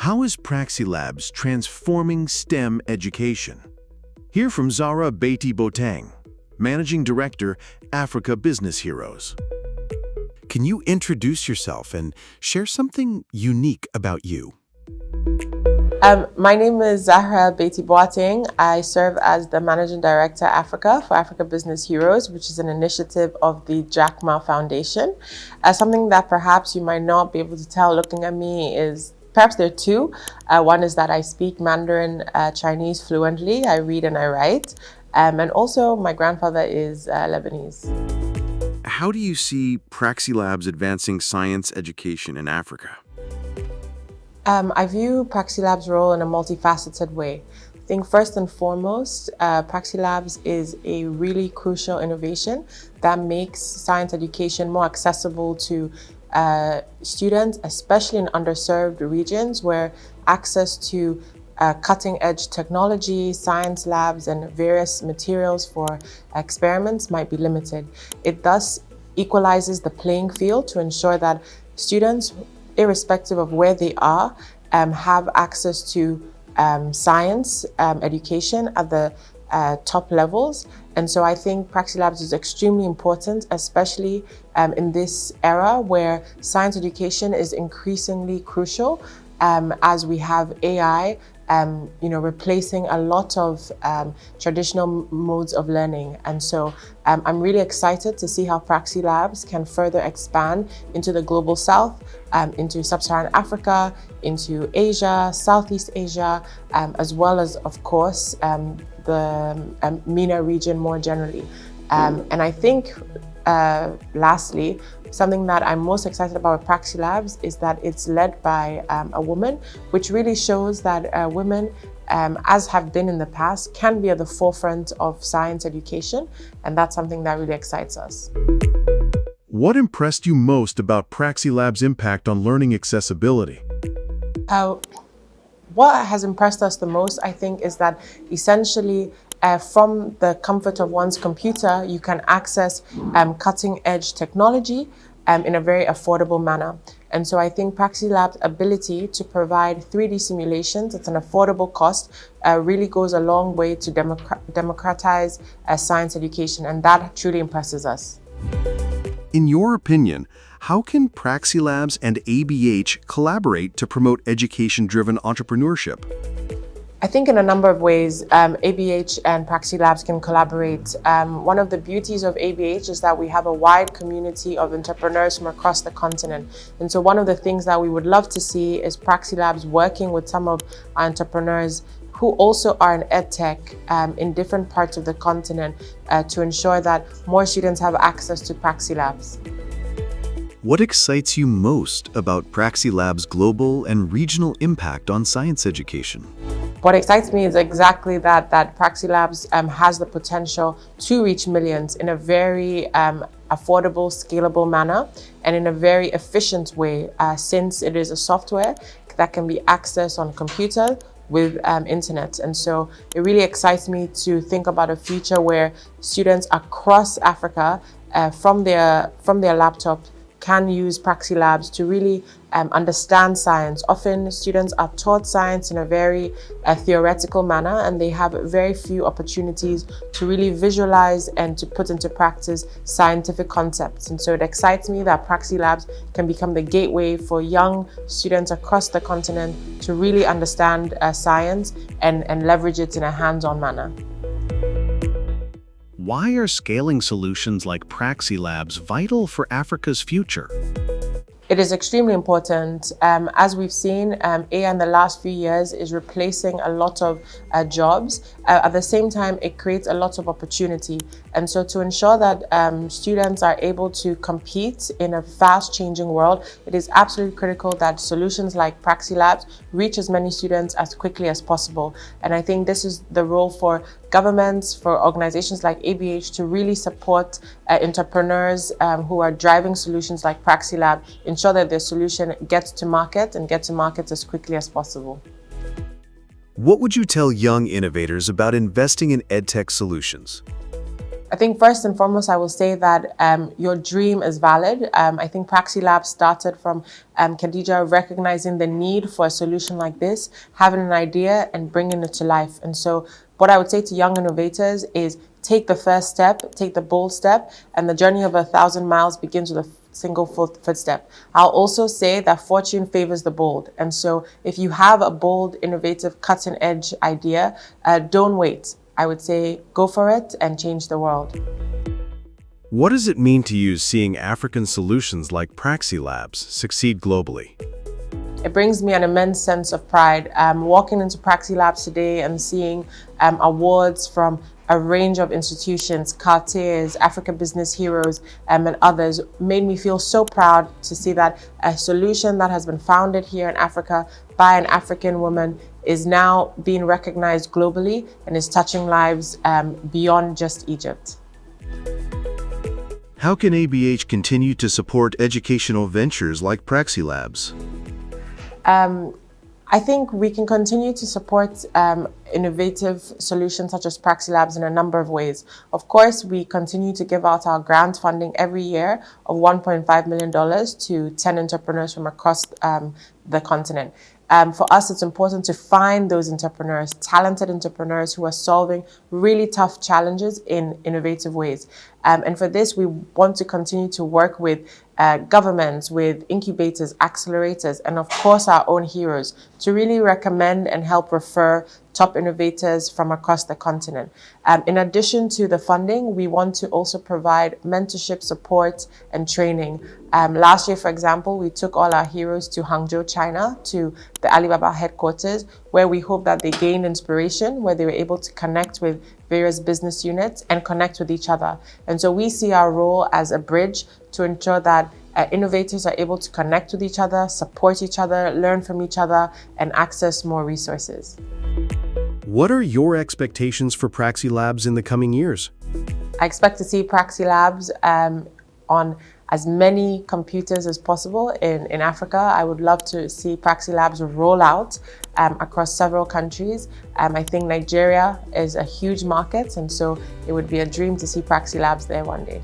How is PraxiLabs transforming STEM education? Hear from Zahra Baitie-Boateng, Managing Director, Africa Business Heroes. Can you introduce yourself and share something unique about you? My name is Zahra Baitie-Boateng. I serve as the Managing Director Africa for Africa Business Heroes, which is an initiative of the Jack Ma Foundation. Something that perhaps you might not be able to tell looking at me is perhaps there are two. One is that I speak Mandarin Chinese fluently. I read and I write. And also my grandfather is Lebanese. How do you see PraxiLabs advancing science education in Africa? I view PraxiLabs' role in a multifaceted way. I think first and foremost, PraxiLabs is a really crucial innovation that makes science education more accessible to students, especially in underserved regions where access to cutting-edge technology, science labs, and various materials for experiments might be limited. It thus equalizes the playing field to ensure that students, irrespective of where they are, have access to science education at the top levels. And so I think PraxiLabs is extremely important, especially in this era where science education is increasingly crucial as we have AI replacing a lot of traditional modes of learning. And so I'm really excited to see how PraxiLabs can further expand into the global south, into sub-Saharan Africa, into Asia, Southeast Asia, as well as, of course, the MENA region more generally. And I think, lastly, something that I'm most excited about with PraxiLabs is that it's led by a woman, which really shows that women, as have been in the past, can be at the forefront of science education, and that's something that really excites us. What impressed you most about PraxiLabs' impact on learning accessibility? What has impressed us the most, I think, is that essentially from the comfort of one's computer, you can access cutting-edge technology in a very affordable manner. And so I think PraxiLabs' ability to provide 3D simulations at an affordable cost really goes a long way to democratize science education, and that truly impresses us. In your opinion, how can PraxiLabs and ABH collaborate to promote education-driven entrepreneurship? I think in a number of ways, ABH and PraxiLabs can collaborate. One of the beauties of ABH is that we have a wide community of entrepreneurs from across the continent. And so one of the things that we would love to see is PraxiLabs working with some of our entrepreneurs who also are in EdTech in different parts of the continent to ensure that more students have access to PraxiLabs. What excites you most about PraxiLabs' global and regional impact on science education? What excites me is exactly that PraxiLabs has the potential to reach millions in a very affordable, scalable manner and in a very efficient way since it is a software that can be accessed on computer with internet. And so it really excites me to think about a future where students across Africa from their laptop can use PraxiLabs to really understand science. Often students are taught science in a very theoretical manner, and they have very few opportunities to really visualize and to put into practice scientific concepts. And so it excites me that PraxiLabs can become the gateway for young students across the continent to really understand science and leverage it in a hands-on manner. Why are scaling solutions like PraxiLabs vital for Africa's future? It is extremely important. As we've seen, AI in the last few years is replacing a lot of jobs. At the same time, it creates a lot of opportunity. And so to ensure that students are able to compete in a fast-changing world, it is absolutely critical that solutions like PraxiLabs reach as many students as quickly as possible. And I think this is the role for governments, for organizations like ABH to really support entrepreneurs who are driving solutions like PraxiLab, ensure that their solution gets to market and gets to market as quickly as possible. What would you tell young innovators about investing in EdTech solutions? I think first and foremost, I will say that your dream is valid. I think PraxiLabs started from Khadija recognizing the need for a solution like this, having an idea and bringing it to life. And so what I would say to young innovators is take the first step, take the bold step, and the journey of 1,000 miles begins with a single footstep. I'll also say that fortune favors the bold. And so if you have a bold, innovative, cutting edge idea, don't wait. I would say go for it and change the world. What does it mean to you seeing African solutions like PraxiLabs succeed globally? It brings me an immense sense of pride. Walking into PraxiLabs today and seeing awards from a range of institutions, Cartiers, Africa Business Heroes, and others made me feel so proud to see that a solution that has been founded here in Africa by an African woman is now being recognized globally and is touching lives beyond just Egypt. How can ABH continue to support educational ventures like PraxiLabs? I think we can continue to support innovative solutions such as PraxiLabs in a number of ways. Of course, we continue to give out our grant funding every year of $1.5 million to 10 entrepreneurs from across the continent. For us, it's important to find those entrepreneurs, talented entrepreneurs who are solving really tough challenges in innovative ways. And for this, we want to continue to work with governments, with incubators, accelerators, and of course our own heroes to really recommend and help refer top innovators from across the continent. In addition to the funding, we want to also provide mentorship, support, and training. Last year, for example, we took all our heroes to Hangzhou, China, to the Alibaba headquarters, where we hope that they gained inspiration, where they were able to connect with various business units and connect with each other. And so we see our role as a bridge to ensure that innovators are able to connect with each other, support each other, learn from each other, and access more resources. What are your expectations for PraxiLabs in the coming years? I expect to see PraxiLabs on as many computers as possible in Africa. I would love to see PraxiLabs roll out across several countries. I think Nigeria is a huge market, and so it would be a dream to see PraxiLabs there one day.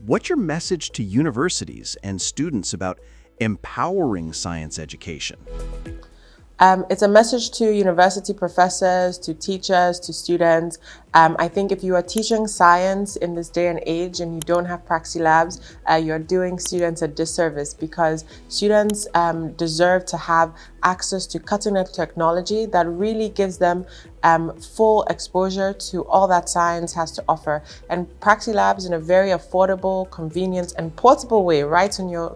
What's your message to universities and students about empowering science education? It's a message to university professors, to teachers, to students. I think if you are teaching science in this day and age and you don't have PraxiLabs, you're doing students a disservice, because students deserve to have access to cutting-edge technology that really gives them full exposure to all that science has to offer. And PraxiLabs, in a very affordable, convenient, and portable way, right on your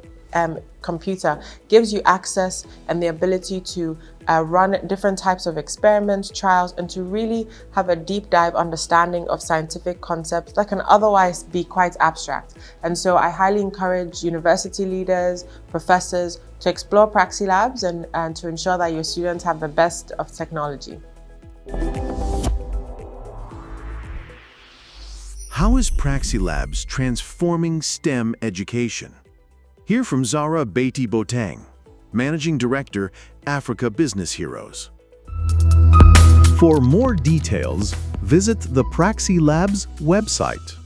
computer, gives you access and the ability to run different types of experiments, trials, and to really have a deep dive understanding of scientific concepts that can otherwise be quite abstract. And so I highly encourage university leaders, professors to explore PraxiLabs and to ensure that your students have the best of technology. How is PraxiLabs transforming STEM education? Hear from Zahra Baitie-Boateng, Managing Director, Africa Business Heroes. For more details, visit the PraxiLabs website.